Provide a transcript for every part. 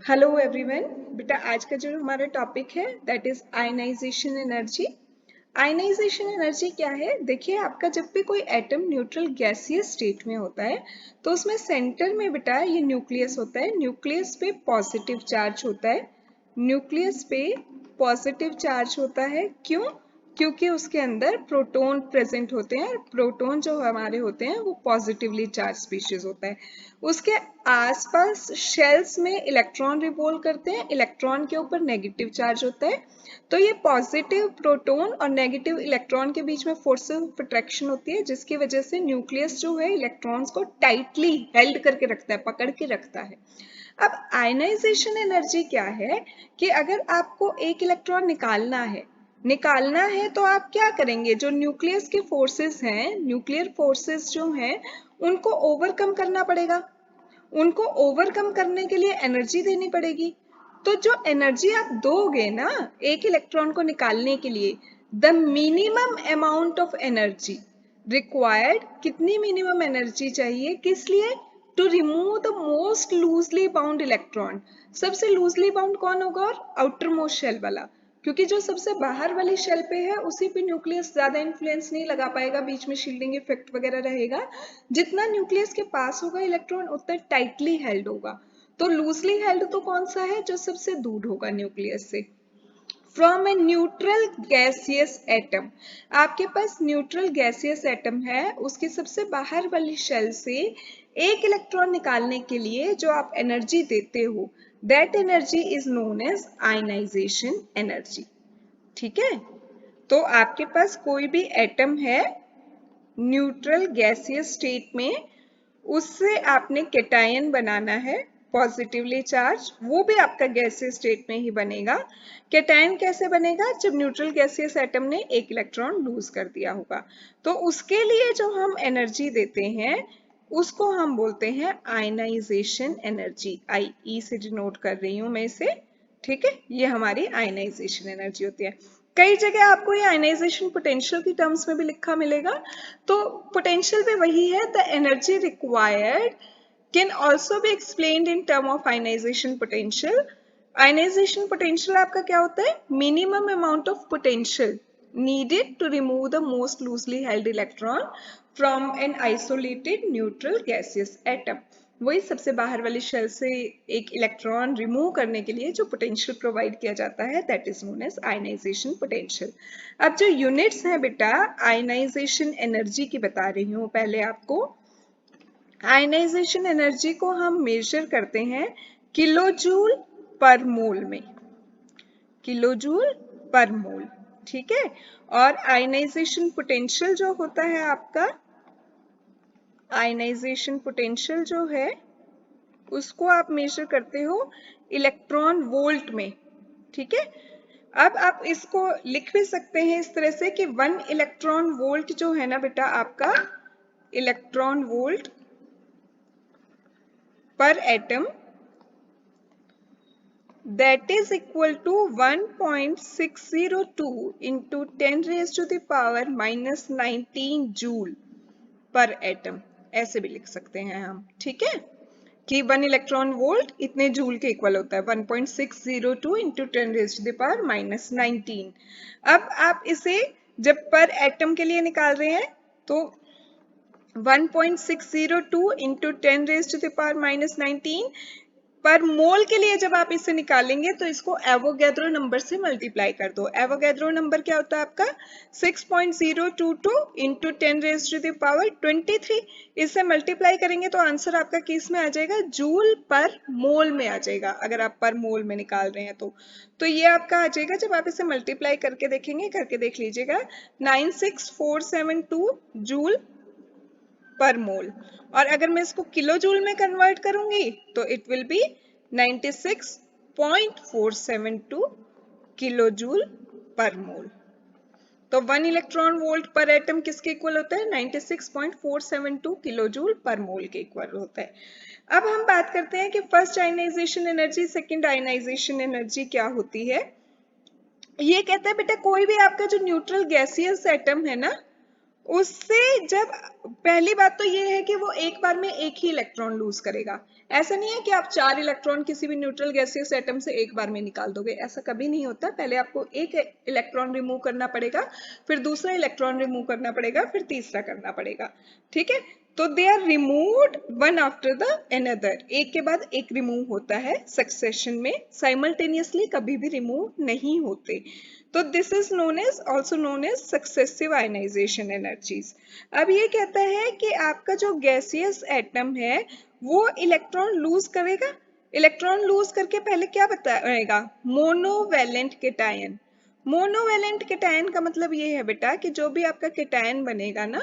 Hello everyone. बेटा आज का जो हमारा टॉपिक है that is ionisation energy. Ionisation energy क्या है? देखिए, आपका जब भी कोई एटम न्यूट्रल गैसियस स्टेट में होता है तो उसमें सेंटर में बेटा ये न्यूक्लियस होता है। न्यूक्लियस पे पॉजिटिव चार्ज होता है। न्यूक्लियस पे पॉजिटिव चार्ज होता है। क्यों? क्योंकि उसके अंदर प्रोटॉन प्रेजेंट होते हैं। प्रोटॉन जो हमारे होते हैं वो पॉजिटिवली चार्ज स्पीशीज होता है। उसके आसपास शेल्स में इलेक्ट्रॉन रिवॉल्व करते हैं। इलेक्ट्रॉन के ऊपर नेगेटिव चार्ज होता है। तो ये पॉजिटिव प्रोटॉन और नेगेटिव इलेक्ट्रॉन के बीच में फोर्स ऑफ अट्रैक्शन होती है, जिसकी वजह से न्यूक्लियस जो है इलेक्ट्रॉन्स को टाइटली हेल्ड करके रखता है, पकड़ के रखता है। अब आयनाइजेशन एनर्जी क्या है कि अगर आपको एक इलेक्ट्रॉन निकालना है तो आप क्या करेंगे? जो न्यूक्लियस के फोर्सेस हैं, न्यूक्लियर फोर्सेस जो हैं, उनको ओवरकम करना पड़ेगा। उनको ओवरकम करने के लिए एनर्जी देनी पड़ेगी। तो जो एनर्जी आप दोगे ना एक इलेक्ट्रॉन को निकालने के लिए, the minimum amount of energy required, कितनी मिनिमम एनर्जी चाहिए? किस लिए? To remove the most loosely bound electron. सबसे लूजली बाउंड कौन होगा? और आउटर मोस्ट शेल वाला, क्योंकि जो सबसे बाहर वाली शेल पे है उसी पे न्यूक्लियस ज्यादा इन्फ्लुएंस नहीं लगा पाएगा, बीच में शील्डिंग इफेक्ट वगैरह रहेगा। जितना न्यूक्लियस के पास होगा इलेक्ट्रॉन उतना टाइटली हेल्ड होगा। तो लूजली हेल्ड तो कौन सा है? जो सबसे दूर होगा न्यूक्लियस से। From a neutral gaseous atom, आपके पास न्यूट्रल गैसियस एटम है, उसके सबसे बाहर वाली शेल से एक इलेक्ट्रॉन निकालने के लिए जो आप एनर्जी देते हो, that energy is known as ionisation energy. ठीक है? तो आपके पास कोई भी एटम है न्यूट्रल गैसियस स्टेट में, उससे आपने केटायन बनाना है पॉजिटिवली चार्ज, वो भी आपका गैसियस स्टेट में ही बनेगा। केटायन कैसे बनेगा? जब न्यूट्रल गैसियस एटम ने एक इलेक्ट्रॉन लूज कर दिया होगा। तो उसके लिए जो हम एनर्जी देते हैं उसको हम बोलते हैं आयनाइजेशन एनर्जी। आई ई से डिनोट कर रही हूं मैं इसे। ठीक है? ये हमारी आयनाइजेशन एनर्जी होती है। कई जगह आपको ये आयनाइजेशन पोटेंशियल की टर्म्स में भी लिखा मिलेगा। तो पोटेंशियल भी वही है, the energy required can also be explained in term of ionisation potential. Ionisation potential आपका क्या होता है? Minimum amount of potential needed to remove the most loosely held electron from an isolated neutral gaseous atom। वही सबसे बाहर वाली shell से एक इलेक्ट्रॉन रिमूव करने के लिए जो पोटेंशियल प्रोवाइड किया जाता है that is known as ionisation potential. अब जो यूनिट्स हैं बेटा आयनाइजेशन एनर्जी की बता रही हूँ पहले आपको। आयनाइजेशन एनर्जी को हम मेजर करते हैं किलोजूल पर मोल में। किलोजूल पर मोल। ठीक है? और आयनाइजेशन पोटेंशियल जो होता है आपका, आयनाइजेशन पोटेंशियल जो है उसको आप मेजर करते हो इलेक्ट्रॉन वोल्ट में। ठीक है? अब आप इसको लिख भी सकते हैं इस तरह से कि 1 इलेक्ट्रॉन वोल्ट जो है ना बेटा आपका, electron volt per atom, that is equal to 1.602 into 10 raised to the power minus 19 joule पर एटम। ऐसे भी लिख सकते हैं हम। ठीक है? कि 1 इलेक्ट्रॉन वोल्ट इतने जूल के इक्वल होता है, 1.602 into 10 raised to the power minus 19। अब आप इसे जब पर एटम के लिए निकाल रहे हैं तो 1.602 into 10 raised to the power minus 19 per मोल के लिए जब आप इसे निकालेंगे तो इसको एवोगैड्रो नंबर से मल्टीप्लाई कर दो। एवोगैड्रो नंबर क्या होता है आपका? 6.022 into 10 raised to the power 23। इससे मल्टीप्लाई करेंगे तो आंसर आपका किस में आ जाएगा? जूल पर मोल में आ जाएगा। अगर आप पर मोल में निकाल रहे हैं तो ये आपका आ जाएगा। जब आप इसे मल्टीप्लाई करके देखेंगे, करके देख लीजिएगा, 96472 जूल पर मोल। और अगर मैं इसको किलो जूल में कन्वर्ट करूंगी तो it will be 96.472 kilo joule per mole. तो 1 इलेक्ट्रॉन वोल्ट पर एटम किसके इक्वल होता है? 96.472 किलो जूल पर मोल के इक्वल होता है। अब हम बात करते हैं कि first ionization energy, second ionization energy क्या होती है। ये कहता है बेटा कोई भी आपका जो न्यूट्रल गैसियस एटम है ना, उससे जब पहली बात तो ये है कि वो एक बार में एक ही इलेक्ट्रॉन लूज करेगा। ऐसा नहीं है कि आप 4 इलेक्ट्रॉन किसी भी न्यूट्रल गैसियस एटम से एक बार में निकाल दोगे, ऐसा कभी नहीं होता। पहले आपको एक इलेक्ट्रॉन रिमूव करना पड़ेगा, फिर दूसरा इलेक्ट्रॉन रिमूव करना पड़ेगा, फिर तीसरा करना पड़ेगा। ठीक है, तो they are removed one after the another, एक के बाद एक रिमूव होता है सक्सेशन में, साइमल्टेनियसली कभी भी रिमूव नहीं होते। तो this is known as also known as successive ionization energies. अब ये कहता है कि आपका जो गैसियस एटम है वो इलेक्ट्रॉन लूज करेगा। इलेक्ट्रॉन लूज करके पहले क्या बताएगा? Monovalent cation. मोनोवैलेंट केटायन का मतलब ये है बेटा कि जो भी आपका केटायन बनेगा ना,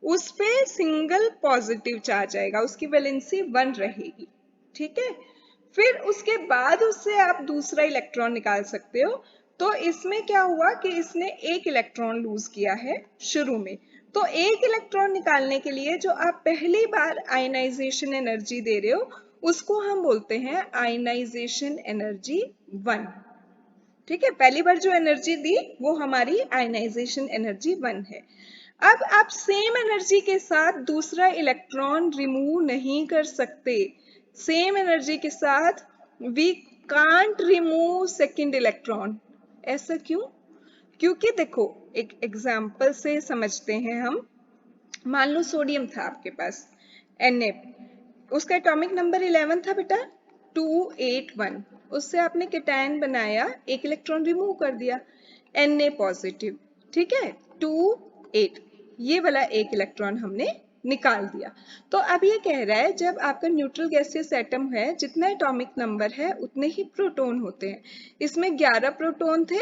उस पे सिंगल पॉजिटिव चार्ज आएगा, उसकी वैलेंसी 1 रहेगी। ठीक है, फिर उसके बाद उससे आप दूसरा इलेक्ट्रॉन निकाल सकते हो। तो इसमें क्या हुआ कि इसने एक इलेक्ट्रॉन लूज किया है शुरू में। तो एक इलेक्ट्रॉन निकालने के लिए जो आप पहली बार आयनाइजेशन एनर्जी दे रहे हो, उसको हम बोलते हैं आयनाइजेशन एनर्जी 1। ठीक है, पहली बार जो एनर्जी दी वो हमारी आयनाइजेशन एनर्जी 1 है। अब आप सेम एनर्जी के साथ दूसरा इलेक्ट्रॉन रिमूव नहीं कर सकते। सेम एनर्जी के साथ we can't remove second electron. ऐसा क्यों? क्योंकि देखो, एक एग्जांपल से समझते हैं हम। मान लो सोडियम था आपके पास, Na, उसका एटॉमिक नंबर 11 था बेटा, 281। उससे आपने केटायन बनाया, एक इलेक्ट्रॉन रिमूव कर दिया, Na पॉजिटिव। ठीक है, 28, ये वाला एक इलेक्ट्रॉन हमने निकाल दिया। तो अब ये कह रहा है जब आपका न्यूट्रल गैसियस एटम है, जितना एटॉमिक नंबर है उतने ही प्रोटॉन होते हैं। इसमें 11 प्रोटॉन थे,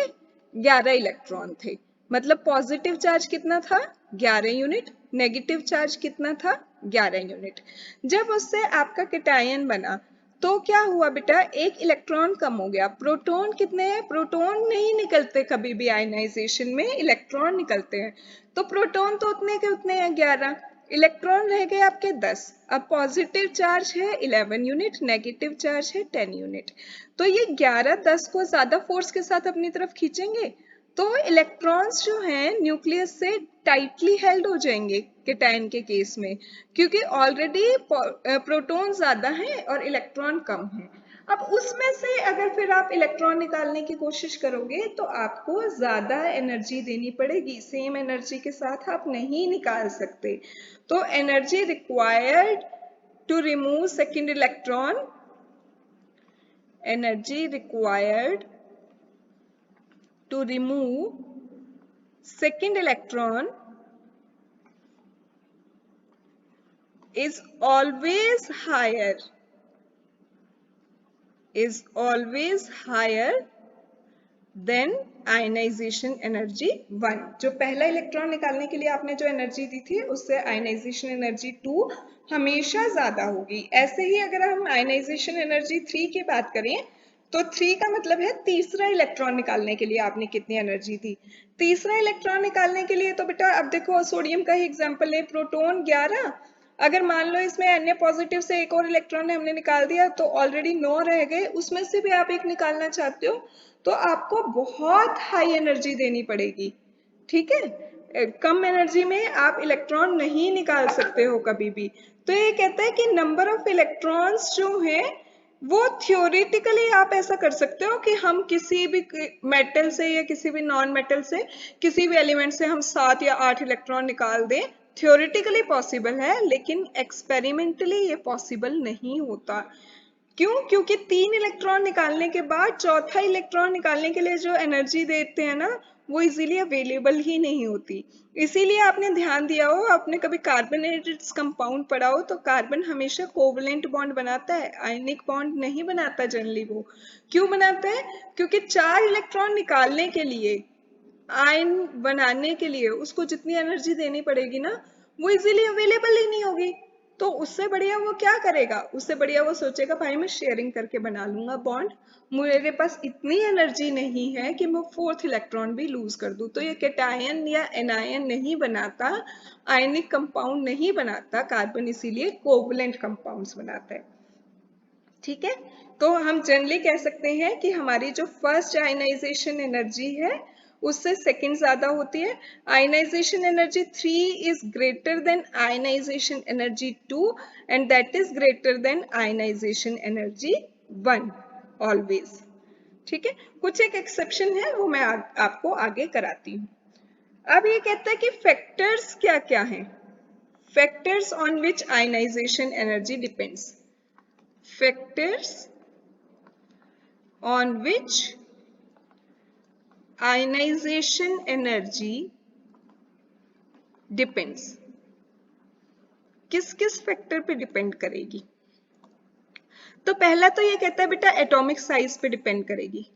11 इलेक्ट्रॉन थे। मतलब पॉजिटिव चार्ज कितना था? 11 यूनिट। नेगेटिव चार्ज कितना था? 11 यूनिट। जब उससे आपका केटायन बना तो क्या हुआ बेटा? एक इलेक्ट्रॉन कम हो गया। प्रोटॉन कितने हैं? प्रोटॉन नहीं निकलते कभी भी आयनाइजेशन में, इलेक्ट्रॉन निकलते हैं। तो प्रोटॉन तो उतने के उतने हैं, 11। इलेक्ट्रॉन रह गए आपके 10। अब पॉजिटिव चार्ज है 11 यूनिट, नेगेटिव चार्ज है 10 यूनिट। तो ये 11 10 को ज्यादा फोर्स के साथ अपनी तरफ खींचेंगे, तो इलेक्ट्रॉन्स जो हैं न्यूक्लियस से टाइटली हेल्ड हो जाएंगे केटायन के केस में, क्योंकि ऑलरेडी प्रोटॉन ज्यादा हैं और इलेक्ट्रॉन कम हैं। अब उसमें से अगर फिर आप इलेक्ट्रॉन निकालने की कोशिश करोगे तो आपको ज्यादा एनर्जी देनी पड़ेगी, सेम एनर्जी के साथ आप नहीं निकाल सकते। तो energy required to remove second electron, energy required to remove second electron is always higher than ionization energy 1। जो पहला इलेक्ट्रॉन निकालने के लिए आपने जो एनर्जी दी थी उससे आयनाइजेशन एनर्जी 2 हमेशा ज्यादा होगी। ऐसे ही अगर हम आयनाइजेशन एनर्जी 3 की बात करें तो 3 का मतलब है तीसरा इलेक्ट्रॉन निकालने के लिए आपने कितनी एनर्जी दी। तीसरा इलेक्ट्रॉन निकालने के लिए तो बेटा अब देखो सोडियम का ही एग्जाम्पल है, प्रोटॉन 11। अगर मान लो इसमें Na पॉजिटिव से एक और इलेक्ट्रॉन हमने निकाल दिया तो ऑलरेडी 9 रह गए, उसमें से भी आप एक निकालना चाहते हो तो आपको बहुत हाई एनर्जी देनी पड़ेगी। ठीक है, कम एनर्जी में आप इलेक्ट्रॉन नहीं निकाल सकते हो कभी भी। तो ये कहता है कि नंबर ऑफ इलेक्ट्रॉन्स जो हैं वो थियोरेटिकली आप ऐसा कर सकते हो कि हम किसी भी मेटल से या किसी भी नॉन मेटल से, किसी भी एलिमेंट से हम 7 या 8 इलेक्ट्रॉन निकाल दें। थियोरेटिकली पॉसिबल है, लेकिन एक्सपेरिमेंटली ये पॉसिबल नहीं होता। क्यों? क्योंकि 3 इलेक्ट्रॉन निकालने के बाद चौथा इलेक्ट्रॉन निकालने के लिए जो एनर्जी देते हैं ना, वो इजीली अवेलेबल ही नहीं होती। इसीलिए आपने ध्यान दिया हो, आपने कभी कार्बोनेटेड कंपाउंड पढ़ा हो, तो कार्बन हमेशा कोवलेंट बॉन्ड बनाता है, आयनिक बॉन्ड नहीं बनाता जनरली। वो क्यों बनाता है? क्योंकि 4 इलेक्ट्रॉन निकालने के लिए, आयन बनाने के लिए उसको जितनी एनर्जी देनी पड़ेगी ना, वो इजीली अवेलेबल ही नहीं होगी। तो उससे बढ़िया वो क्या करेगा? उससे बढ़िया वो सोचेगा भाई मैं शेयरिंग करके बना लूंगा बॉन्ड, मेरे पास इतनी एनर्जी नहीं है कि मैं 4th इलेक्ट्रॉन भी लूज कर दूं। तो ये केटायन या एनायन नहीं बनाता, आयनिक कंपाउंड नहीं बनाता कार्बन, इसीलिए कोवलेंट कंपाउंड्स बनाता है। ठीक है, तो हम जनरली कह सकते हैं कि हमारी जो फर्स्ट आयनाइजेशन एनर्जी है उससे सेकंड ज्यादा होती है। Ionization energy 3 is greater than ionization energy 2 and that is greater than ionization energy 1 always. ठीक है, कुछ एक एक्सेप्शन है वो मैं आपको आगे कराती हूँ। अब ये कहता है कि फैक्टर्स क्या क्या हैं, factors on which ionization energy depends, factors on which ionization energy depends, किस किस फैक्टर पे डिपेंड करेगी। तो पहला तो ये कहता है बेटा एटॉमिक साइज पे डिपेंड करेगी,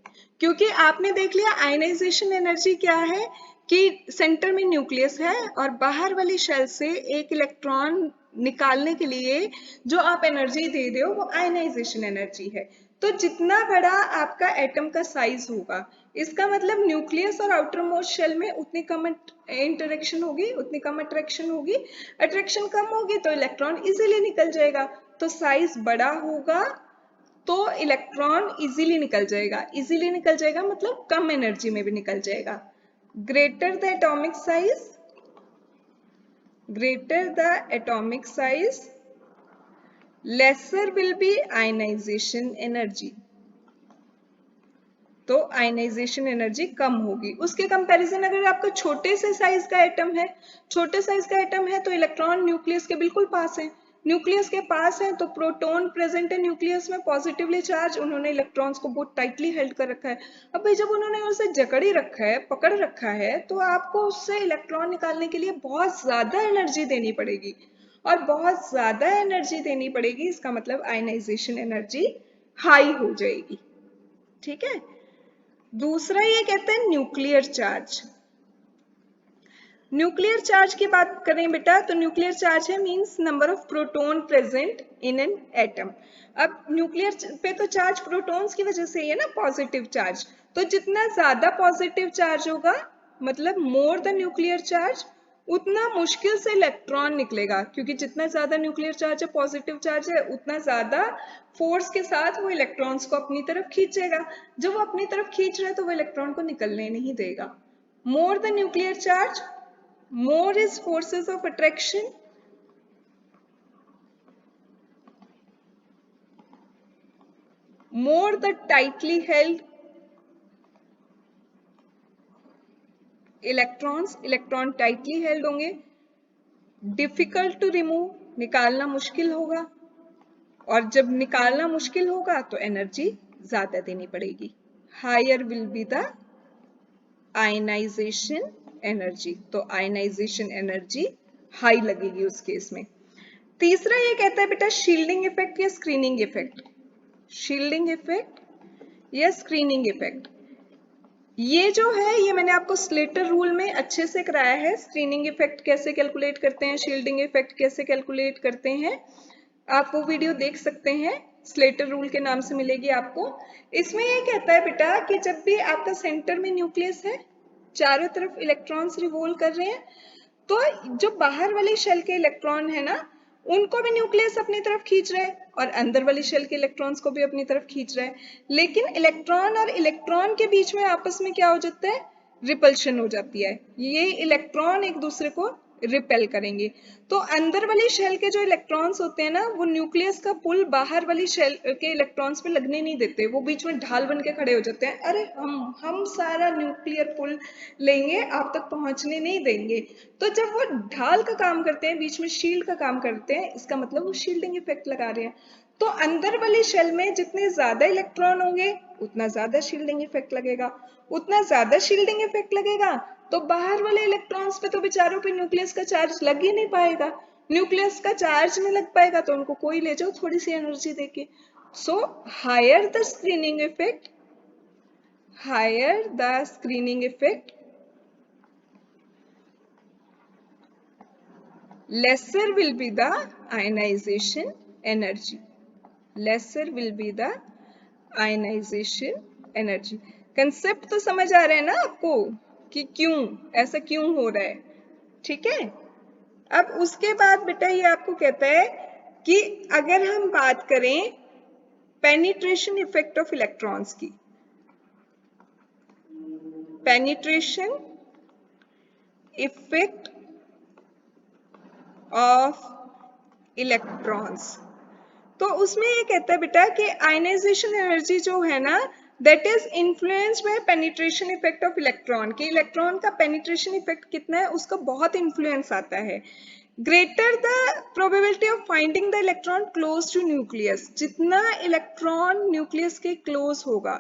क्योंकि आपने देख लिया आयनाइजेशन एनर्जी क्या है कि सेंटर में न्यूक्लियस है और बाहर वाली शेल से एक इलेक्ट्रॉन निकालने के लिए जो आप एनर्जी दे रहे हो वो आयनाइजेशन एनर्जी है। तो जितना बड़ा आपका एटम का साइज होगा, इसका मतलब न्यूक्लियस और आउटर मोस्ट शेल में उतनी कम इंटरेक्शन होगी, उतनी कम अट्रैक्शन होगी। अट्रैक्शन कम होगी तो इलेक्ट्रॉन इजीली निकल जाएगा। तो साइज बड़ा होगा तो इलेक्ट्रॉन इजीली निकल जाएगा, इजीली निकल जाएगा मतलब कम एनर्जी में भी निकल जाएगा। Greater the atomic size, greater the atomic size, lesser will be ionization energy, तो आयनाइजेशन एनर्जी कम होगी। उसके कंपैरिजन अगर आपका छोटे से साइज का एटम है, छोटे साइज का एटम है तो इलेक्ट्रॉन न्यूक्लियस के बिल्कुल पास है, न्यूक्लियस के पास है तो प्रोटॉन प्रेजेंट है न्यूक्लियस में पॉजिटिवली चार्ज, उन्होंने इलेक्ट्रॉन्स को बहुत टाइटली हेल्ड कर रखा है। अब भाई जब उन्होंने उसे जकड़ ही रखा है, पकड़ रखा है, तो आपको उससे इलेक्ट्रॉन निकालने के लिए बहुत ज्यादा एनर्जी देनी पड़ेगी, और बहुत ज्यादा एनर्जी देनी पड़ेगी, इसका मतलब आयनाइजेशन एनर्जी हाई हो जाएगी। ठीक है, दूसरा ये कहते हैं न्यूक्लियर चार्ज। न्यूक्लियर चार्ज की बात करें बेटा तो न्यूक्लियर चार्ज है means number of proton present in an atom. अब न्यूक्लियर पे तो चार्ज प्रोटॉन्स की वजह से ही है ना, पॉजिटिव चार्ज। तो जितना ज्यादा पॉजिटिव चार्ज होगा, मतलब मोर द न्यूक्लियर चार्ज, उतना मुश्किल से इलेक्ट्रॉन निकलेगा, क्योंकि जितना ज्यादा न्यूक्लियर चार्ज है, पॉजिटिव चार्ज है, उतना ज्यादा फोर्स के साथ वो इलेक्ट्रॉन्स को अपनी तरफ खींचेगा। जब वो अपनी तरफ खींच रहा है तो वो इलेक्ट्रॉन को निकलने नहीं देगा। More the nuclear charge, more is forces of attraction, more the tightly held electrons, electron tightly held होंगे, डिफिकल्ट टू रिमूव, निकालना मुश्किल होगा, और जब निकालना मुश्किल होगा तो एनर्जी ज्यादा देनी पड़ेगी। Higher will be the ionization energy, तो आयनाइजेशन एनर्जी हाई लगेगी उस केस में। तीसरा ये कहता है बेटा शील्डिंग इफेक्ट या स्क्रीनिंग इफेक्ट, शील्डिंग इफेक्ट या स्क्रीनिंग इफेक्ट। ये जो है ये मैंने आपको स्लेटर रूल में अच्छे से कराया है, स्क्रीनिंग इफेक्ट कैसे कैलकुलेट करते हैं, शील्डिंग इफेक्ट कैसे कैलकुलेट करते हैं, आप वो वीडियो देख सकते हैं, स्लेटर रूल के नाम से मिलेगी आपको। इसमें ये कहता है बेटा कि जब भी आपका सेंटर में न्यूक्लियस है, चारों तरफ इलेक्ट्रॉन्स रिवॉल्व कर रहे हैं, तो जो बाहर वाली शेल के इलेक्ट्रॉन है ना, उनको भी न्यूक्लियस अपनी तरफ खींच रहा है और अंदर वाली शेल के इलेक्ट्रॉन्स को भी अपनी तरफ खींच रहा है। लेकिन इलेक्ट्रॉन और इलेक्ट्रॉन के बीच में आपस में क्या हो जाता है, रिपल्शन हो जाती है, ये इलेक्ट्रॉन एक दूसरे को रिपेल करेंगे। तो अंदर वाली शेल के जो इलेक्ट्रॉन्स होते हैं ना, वो न्यूक्लियस का पुल बाहर वाली शेल के इलेक्ट्रॉन्स पे लगने नहीं देते, वो बीच में ढाल बन के खड़े हो जाते हैं, अरे हम सारा न्यूक्लियर पुल लेंगे, आप तक पहुंचने नहीं देंगे। तो जब वो ढाल का काम करते हैं, बीच में शील्ड का काम करते हैं, इसका मतलब वो शील्डिंग इफेक्ट लगा रहे हैं। तो अंदर वाली शेल में जितने ज्यादा इलेक्ट्रॉन होंगे उतना ज्यादा शील्डिंग इफेक्ट लगेगा, उतना ज्यादा शील्डिंग इफेक्ट लगेगा तो बाहर वाले इलेक्ट्रॉन्स पे तो बेचारों पे न्यूक्लियस का चार्ज लग ही नहीं पाएगा, न्यूक्लियस का चार्ज नहीं लग पाएगा तो उनको कोई ले जाओ थोड़ी सी एनर्जी देके। So higher the screening effect, higher the screening effect, lesser will be the ionization energy, lesser will be the ionization energy। Concept तो समझ आ रहा है ना आपको कि क्यों ऐसा क्यों हो रहा है, ठीक है। अब उसके बाद बेटा ये आपको कहता है कि अगर हम बात करें पेनिट्रेशन इफेक्ट ऑफ इलेक्ट्रॉन्स की, penetration effect of electrons। तो उसमें ये कहता है बेटा कि आयनाइजेशन एनर्जी जो है ना that is influenced by penetration effect of electron, कि इलेक्ट्रॉन का पेनिट्रेशन इफेक्ट कितना है उसका बहुत इन्फ्लुएंस आता है। Greater the probability of finding the electron close to nucleus, जितना इलेक्ट्रॉन न्यूक्लियस के क्लोज होगा,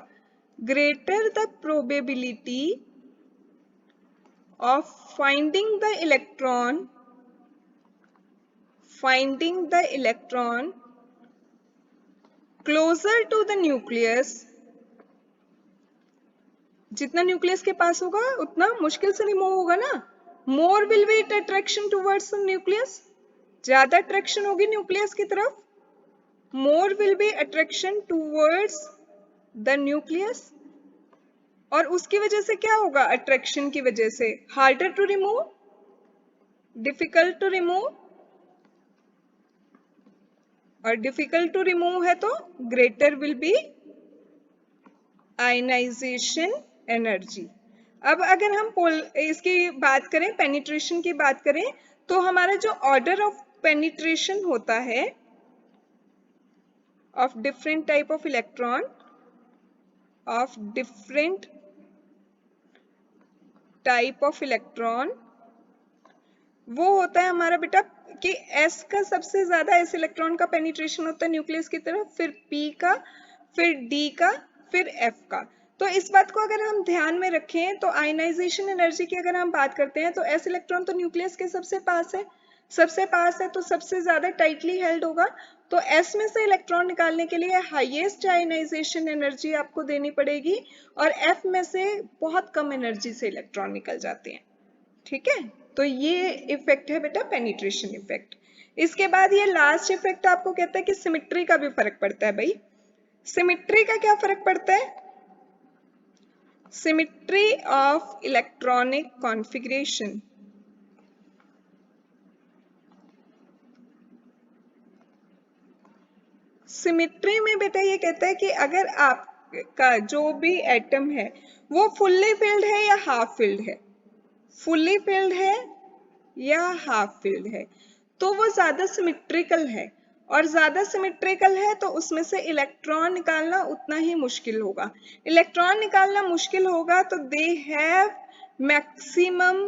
greater the probability of finding the electron closer to the nucleus, जितना न्यूक्लियस के पास होगा उतना मुश्किल से रिमूव होगा ना। More will be it attraction towards the nucleus, ज्यादा अट्रैक्शन होगी न्यूक्लियस की तरफ, मोर will B attraction towards the nucleus. और उसकी वजह से क्या होगा, अट्रैक्शन की वजह से harder to remove, difficult to remove, और डिफिकल्ट टू रिमूव है तो greater will be ionization energy. अब अगर हम इसकी बात करें, पेनिट्रेशन की बात करें, तो हमारा जो ऑर्डर ऑफ पेनिट्रेशन होता है of different type of electron, of different type of electron, वो होता है हमारा बेटा कि S का सबसे ज्यादा S इलेक्ट्रॉन का पेनिट्रेशन होता है न्यूक्लियस की तरफ, फिर P का, फिर D का, फिर F का। तो इस बात को अगर हम ध्यान में रखें तो आयनाइजेशन एनर्जी की अगर हम बात करते हैं तो S इलेक्ट्रॉन तो न्यूक्लियस के सबसे पास है, तो सबसे ज्यादा टाइटली हेल्ड होगा। तो S में से इलेक्ट्रॉन निकालने के लिए हाईएस्ट आयनाइजेशन एनर्जी आपको देनी पड़ेगी, और F में से बहुत कम एनर्जी से इलेक्ट्रॉन निकल जाते हैं। ठीक है, तो ये इफेक्ट है बेटा पेनिट्रेशन इफेक्ट। इसके बाद ये लास्ट इफेक्ट आपको कहता है कि सिमेट्री का भी फर्क पड़ता है। भाई सिमेट्री का क्या फर्क पड़ता है, symmetry of electronic configuration. Symmetry में बेटा ये कहता है कि अगर आपका जो भी एटम है वो फुल्ली फिल्ड है या हाफ फिल्ड है, फुल्ली फिल्ड है या हाफ फिल्ड है, तो वो ज्यादा सिमेट्रिकल है, और ज्यादा सिमेट्रिकल है तो उसमें से इलेक्ट्रॉन निकालना उतना ही मुश्किल होगा। इलेक्ट्रॉन निकालना मुश्किल होगा तो they have maximum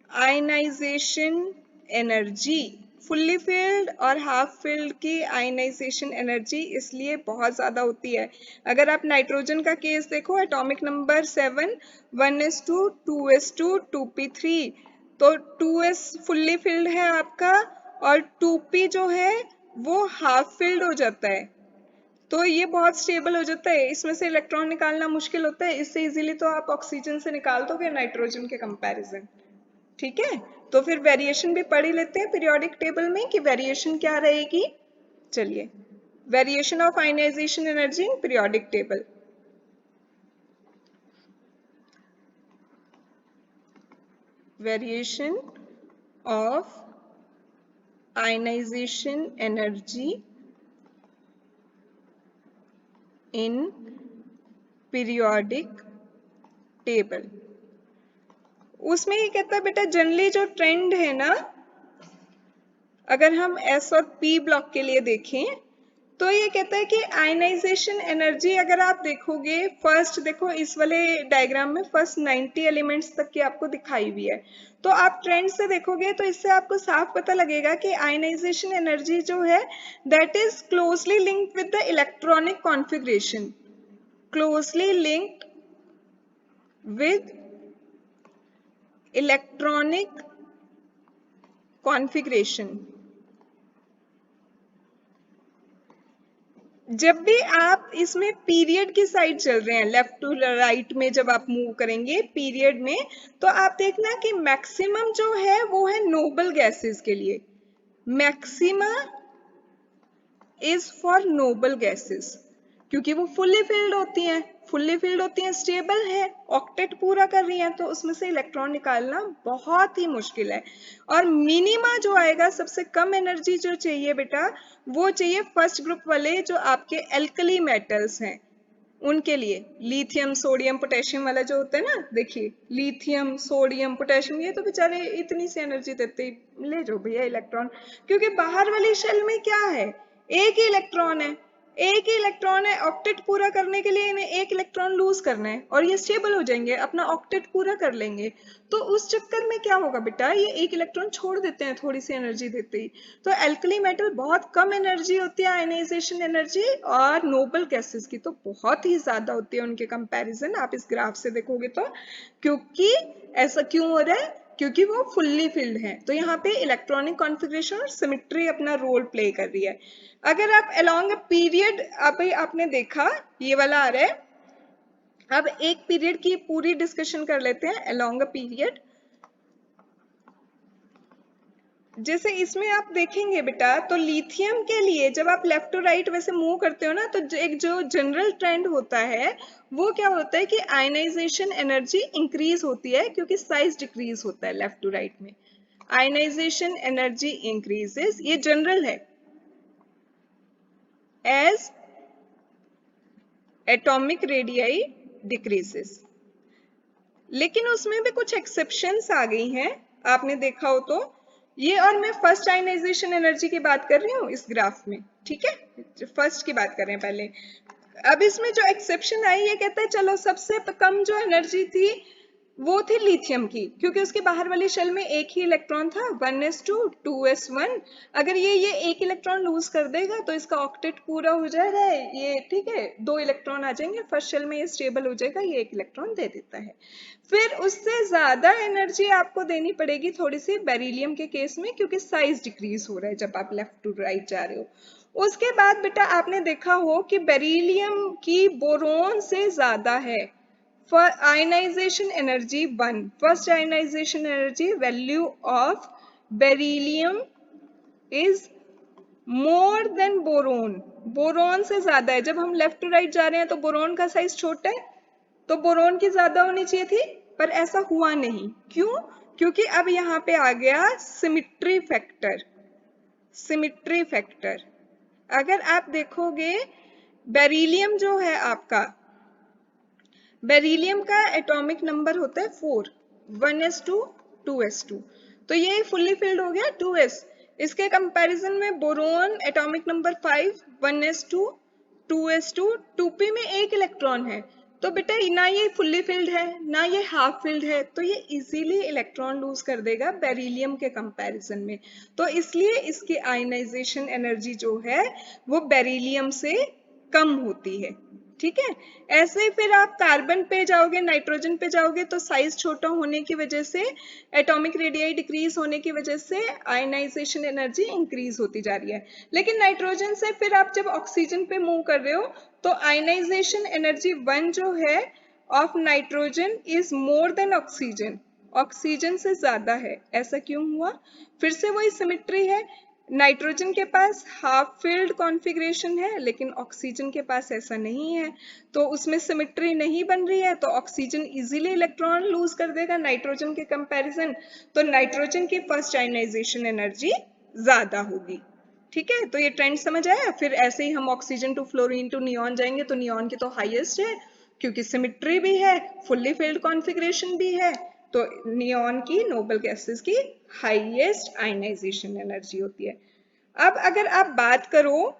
ionization energy. Fully filled और हाफ फिल्ड की आयनाइजेशन एनर्जी इसलिए बहुत ज्यादा होती है। अगर आप नाइट्रोजन का केस देखो, atomic number 7, 1s2, 2s2, 2p3, तो 2s फुल्ली फिल्ड है आपका और 2p जो है वो हाफ फिल्ड हो जाता है, तो ये बहुत स्टेबल हो जाता है, इसमें से इलेक्ट्रॉन निकालना मुश्किल होता है। इससे इजीली तो आप ऑक्सीजन से निकाल दोगे नाइट्रोजन के कंपैरिजन। ठीक है, तो फिर वेरिएशन भी पढ़ ही लेते हैं पीरियोडिक टेबल में कि वेरिएशन क्या रहेगी। चलिए, variation of ionization energy in periodic table. Variation of ionization energy in periodic table. उसमें ये कहता है बेटा जनरली जो ट्रेंड है ना, अगर हम S और P ब्लॉक के लिए देखें तो ये कहता है कि आयनाइजेशन एनर्जी अगर आप देखोगे, फर्स्ट देखो इस वाले डायग्राम में फर्स्ट 90 एलिमेंट्स तक की आपको दिखाई हुई है, तो आप ट्रेंड से देखोगे तो इससे आपको साफ पता लगेगा कि आयनाइजेशन एनर्जी जो है that is closely linked with the electronic configuration, closely linked with electronic configuration. जब भी आप इसमें पीरियड की साइड चल रहे हैं, लेफ्ट टू राइट में जब आप मूव करेंगे पीरियड में, तो आप देखना कि मैक्सिमम जो है वो है नोबल गैसेस के लिए, maxima is for noble gases, क्योंकि वो फुल्ली फिल्ड होती हैं। फुल्ली फिल्ड होती हैं, स्टेबल है, ऑक्टेट पूरा कर रही हैं, तो उसमें से इलेक्ट्रॉन निकालना बहुत ही मुश्किल है। और मिनिमा जो आएगा, सबसे कम एनर्जी जो चाहिए बेटा, वो चाहिए फर्स्ट ग्रुप वाले जो आपके एल्कली मेटल्स हैं उनके लिए। लिथियम सोडियम पोटेशियम वाला जो होता है ना, देखिए लिथियम सोडियम पोटेशियम, ये तो बेचारे इतनी सी एनर्जी देते ही, ले जाओ भैया इलेक्ट्रॉन, क्योंकि बाहर वाली शेल में क्या है, एक ही इलेक्ट्रॉन है, एक ही इलेक्ट्रॉन है। ऑक्टेट पूरा करने के लिए इन्हें एक इलेक्ट्रॉन लूज करना है और ये स्टेबल हो जाएंगे, अपना ऑक्टेट पूरा कर लेंगे। तो उस चक्कर में क्या होगा बेटा, ये एक इलेक्ट्रॉन छोड़ देते हैं थोड़ी सी एनर्जी देते ही। तो एल्कली मेटल बहुत कम एनर्जी होती है आयनाइजेशन एनर्जी, और नोबल गैसेस की तो बहुत ही ज्यादा होती है उनके कंपैरिजन, आप इस ग्राफ से देखोगे तो। क्योंकि ऐसा क्यों हो रहा है, क्योंकि वो फुल्ली फिल्ड है, तो यहाँ पे इलेक्ट्रॉनिक कॉन्फ़िगरेशन और सिमेट्री अपना रोल प्ले कर रही है। अगर आप अलोंग अ पीरियड, अभी आपने देखा ये वाला आ रहा है, अब एक पीरियड की पूरी डिस्कशन कर लेते हैं अलोंग अ पीरियड। जैसे इसमें आप देखेंगे बेटा, तो लिथियम के लिए जब आप लेफ्ट टू राइट वैसे मूव करते हो ना, तो एक जो जनरल ट्रेंड होता है वो क्या होता है कि आयनाइजेशन एनर्जी इंक्रीज होती है, क्योंकि साइज डिक्रीज होता है लेफ्ट टू राइट में। आयनाइजेशन एनर्जी इंक्रीजेस, ये जनरल है, एज एटॉमिक रेडियाई डिक्रीजेस। लेकिन उसमें भी कुछ एक्सेप्शंस आ गई हैं, आपने देखा हो तो। ये, और मैं फर्स्ट आयनाइजेशन एनर्जी की बात कर रही हूँ इस ग्राफ में, ठीक है, फर्स्ट की बात कर रहे हैं पहले। अब इसमें जो एक्सेप्शन आई, ये कहता है चलो सबसे कम जो एनर्जी थी वो थी लिथियम की, क्योंकि उसके बाहर वाली शेल में एक ही इलेक्ट्रॉन था, 1s2 2s1। अगर ये एक इलेक्ट्रॉन लूज कर देगा तो इसका ऑक्टेट पूरा हो जाएगा, ये ठीक है, 2 इलेक्ट्रॉन आ जाएंगे फर्स्ट शेल में, ये स्टेबल हो जाएगा, ये एक इलेक्ट्रॉन दे देता है। फिर उससे ज्यादा एनर्जी आपको देनी पड़ेगी थोड़ी सी बेरिलियम के केस में, क्योंकि साइज डिक्रीज हो रहा है जब आप लेफ्ट टू राइट जा रहे हो। उसके बाद बेटा आपने देखा हो कि बेरिलियम की बोरोन से ज्यादा है। For ionization energy 1, first ionization energy value of beryllium is more than boron, boron से ज्यादा है। जब हम लेफ्ट टू राइट जा रहे हैं तो बोरोन का साइज छोटा है, तो बोरोन की ज्यादा होनी चाहिए थी, पर ऐसा हुआ नहीं। क्यों? क्योंकि अब यहाँ पे आ गया सिमिट्री फैक्टर। सिमिट्री फैक्टर, अगर आप देखोगे बेरिलियम जो है आपका, बेरिलियम का एटॉमिक नंबर होता है 4, 1s2 2s2, तो ये फुल्ली फिल्ड हो गया 2s। इसके कंपैरिजन में boron atomic number 5, 1s2 2s2, 2p में एक इलेक्ट्रॉन है, तो बेटा ना ये फुल्ली फिल्ड है ना ये हाफ फिल्ड है, तो ये इजीली इलेक्ट्रॉन लूज कर देगा बेरिलियम के कंपैरिजन में। तो इसलिए इसकी आयनाइजेशन एनर्जी जो है वो बेरिलियम से कम होती है, ठीक है। ऐसे ही फिर आप कार्बन पे जाओगे, नाइट्रोजन पे जाओगे, तो साइज छोटा होने की वजह से, एटॉमिक रेडियाई डिक्रीज होने की वजह से आयनाइजेशन एनर्जी इंक्रीज होती जा रही है। लेकिन नाइट्रोजन से फिर आप जब ऑक्सीजन पे मूव कर रहे हो, तो आयनाइजेशन एनर्जी 1 जो है of nitrogen is more than oxygen, oxygen से ज्यादा है। ऐसा क्यों हुआ? फिर से वही सिमिट्री है, नाइट्रोजन के पास हाफ फिल्ड कॉन्फ़िगरेशन है, लेकिन ऑक्सीजन के पास ऐसा नहीं है, तो उसमें सिमिट्री नहीं बन रही है, तो ऑक्सीजन इजीली इलेक्ट्रॉन लूज कर देगा नाइट्रोजन के कंपैरिजन, तो नाइट्रोजन की फर्स्ट आयनाइजेशन एनर्जी ज्यादा होगी, ठीक है। तो ये ट्रेंड समझ आया। फिर ऐसे ही हम oxygen to fluorine to neon जाएंगे, तो नियॉन की तो हाईएस्ट है, क्योंकि सिमिट्री भी है, फुल्ली फिल्ड कॉन्फ़िगरेशन भी है, तो नियॉन की, नोबल गैसेस की हाईएस्ट आयनाइजेशन एनर्जी होती है। अब अगर आप बात करो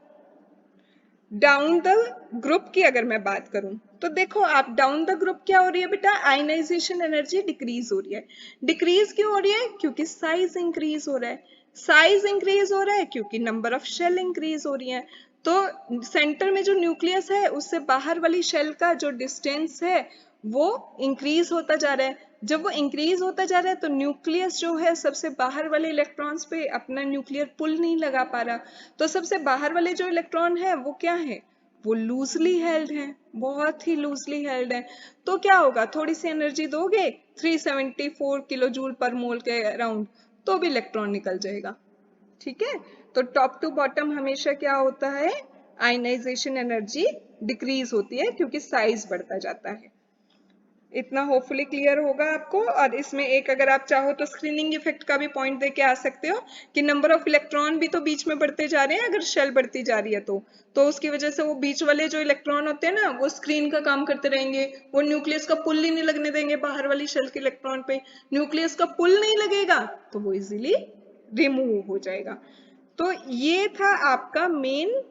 डाउन द ग्रुप की, अगर मैं बात करूं, तो देखो आप डाउन द ग्रुप क्या हो रही है बेटा, आयनाइजेशन एनर्जी डिक्रीज हो रही है। डिक्रीज क्यों हो रही है? क्योंकि साइज इंक्रीज हो रहा है। साइज इंक्रीज हो रहा है क्योंकि नंबर ऑफ शेल इंक्रीज हो रही है। तो सेंटर में जो न्यूक्लियस है उससे बाहर वाली शेल का जो डिस्टेंस है वो इंक्रीज होता जा रहा है। जब वो इंक्रीज होता जा रहा है तो न्यूक्लियस जो है सबसे बाहर वाले इलेक्ट्रॉन्स पे अपना न्यूक्लियर पुल नहीं लगा पा रहा, तो सबसे बाहर वाले जो इलेक्ट्रॉन है वो क्या है, वो लूजली हेल्ड है, बहुत ही लूजली हेल्ड है। तो क्या होगा, थोड़ी सी एनर्जी दोगे 374 किलो जूल पर मोल के अराउंड, तो भी इलेक्ट्रॉन निकल जाएगा, ठीक है। तो टॉप टू बॉटम हमेशा क्या होता है, आयनाइजेशन एनर्जी डिक्रीज होती है क्योंकि साइज बढ़ता जाता है। इतना होपफुली क्लियर होगा आपको। और इसमें एक अगर आप चाहो तो स्क्रीनिंग इफेक्ट का भी पॉइंट देके आ सकते हो कि नंबर ऑफ इलेक्ट्रॉन भी तो बीच में बढ़ते जा रहे हैं अगर शेल बढ़ती जा रही है तो उसकी वजह से वो बीच वाले जो इलेक्ट्रॉन होते हैं ना वो स्क्रीन का काम करते रहेंगे, वो न्यूक्लियस का पुल ही नहीं लगने देंगे बाहर वाली शेल के इलेक्ट्रॉन पे। न्यूक्लियस का पुल नहीं लगेगा तो वो इजीली रिमूव हो जाएगा। तो ये था आपका मेन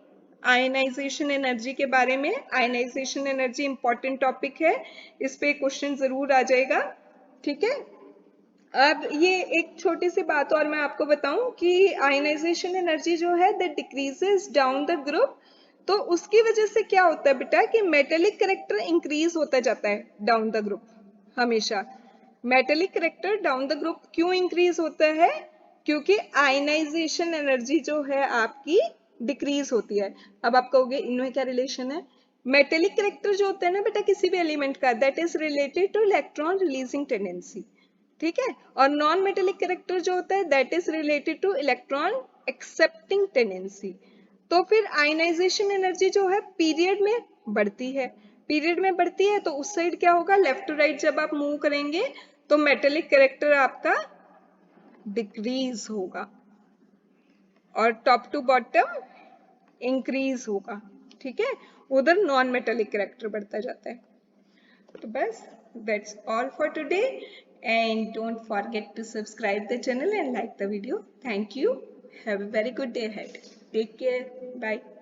आयनाइजेशन एनर्जी के बारे में। आयनाइजेशन एनर्जी इंपॉर्टेंट टॉपिक है, इस पे क्वेश्चन जरूर आ जाएगा। ठीक है, अब ये एक छोटी सी बात और मैं आपको बताऊं कि आयनाइजेशन एनर्जी जो है that decreases down the group. तो उसकी वजह से क्या होता है बेटा कि मेटेलिक कैरेक्टर इंक्रीज होता जाता है डाउन द ग्रुप हमेशा। Metallic character down the group क्यों इंक्रीज होता है? क्योंकि आयनाइजेशन एनर्जी जो है आपकी डिक्रीज होती है। अब आप कहोगे इनमें क्या रिलेशन है? मेटेलिक कैरेक्टर जो होता है ना बेटा किसी भी एलिमेंट का that is related two electron releasing tendency. ठीक है, और नॉन मेटेलिक कैरेक्टर जो होता है that is related two electron accepting tendency. तो फिर आयनाइजेशन एनर्जी जो है पीरियड में बढ़ती है। पीरियड में बढ़ती है तो उस साइड क्या होगा, लेफ्ट टू राइट जब आप मूव करेंगे तो मेटेलिक कैरेक्टर आपका डिक्रीज होगा और टॉप टू बॉटम इंक्रीज होगा। ठीक है, उधर नॉन मेटेलिक कैरेक्टर बढ़ता जाता है। तो बस that's all for today, and don't forget to subscribe the channel and like the video. Thank you. Have a very good day ahead. Take care. Bye.